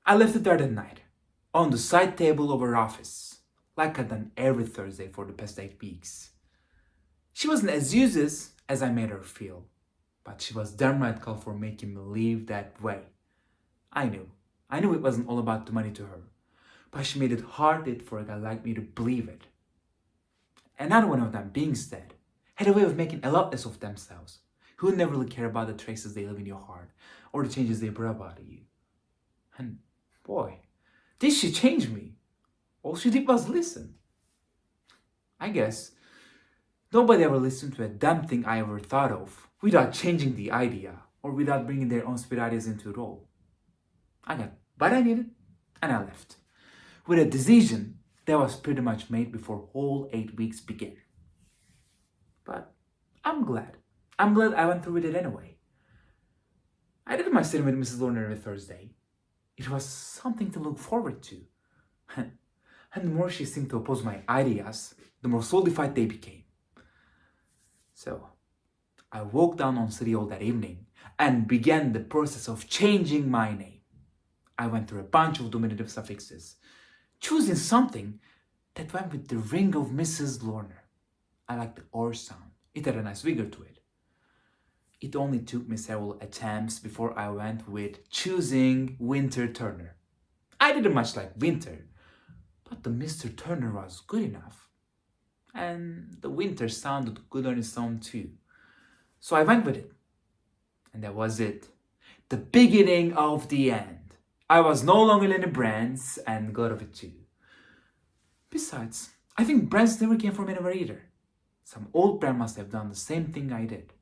I left it there that night, on the side table of her office, like I'd done every Thursday for the past 8 weeks. She wasn't as useless as I made her feel, but she was damn right called for making me leave that way. I knew it wasn't all about the money to her, but she made it hard for a guy like me to believe it. Another one of them, being instead, had a way of making a lot less of themselves, who never really care about the traces they leave in your heart or the changes they bring about you. And boy, did she change me. All she did was listen. I guess nobody ever listened to a damn thing I ever thought of without changing the idea or without bringing their own spit ideas into the role. I got what I needed and I left, with a decision that was pretty much made before whole 8 weeks began. But I'm glad. I went through with it anyway. I did my sitting with Mrs. Larner every Thursday. It was something to look forward to. And the more she seemed to oppose my ideas, the more solidified they became. So, I walked down on City Hall that evening and began the process of changing my name. I went through a bunch of diminutive suffixes, choosing something that went with the ring of Mrs. Larner. I liked the R sound. It had a nice vigor to it. It only took me several attempts before I went with choosing Winter Turner. I didn't much like Winter, but the Mr. Turner was good enough. And the Winter sounded good on its own too. So I went with it. And that was it. The beginning of the end. I was no longer Lenny Brents and glad of it too. Besides, I think Brents never came from anywhere either. Some old brand must have done the same thing I did.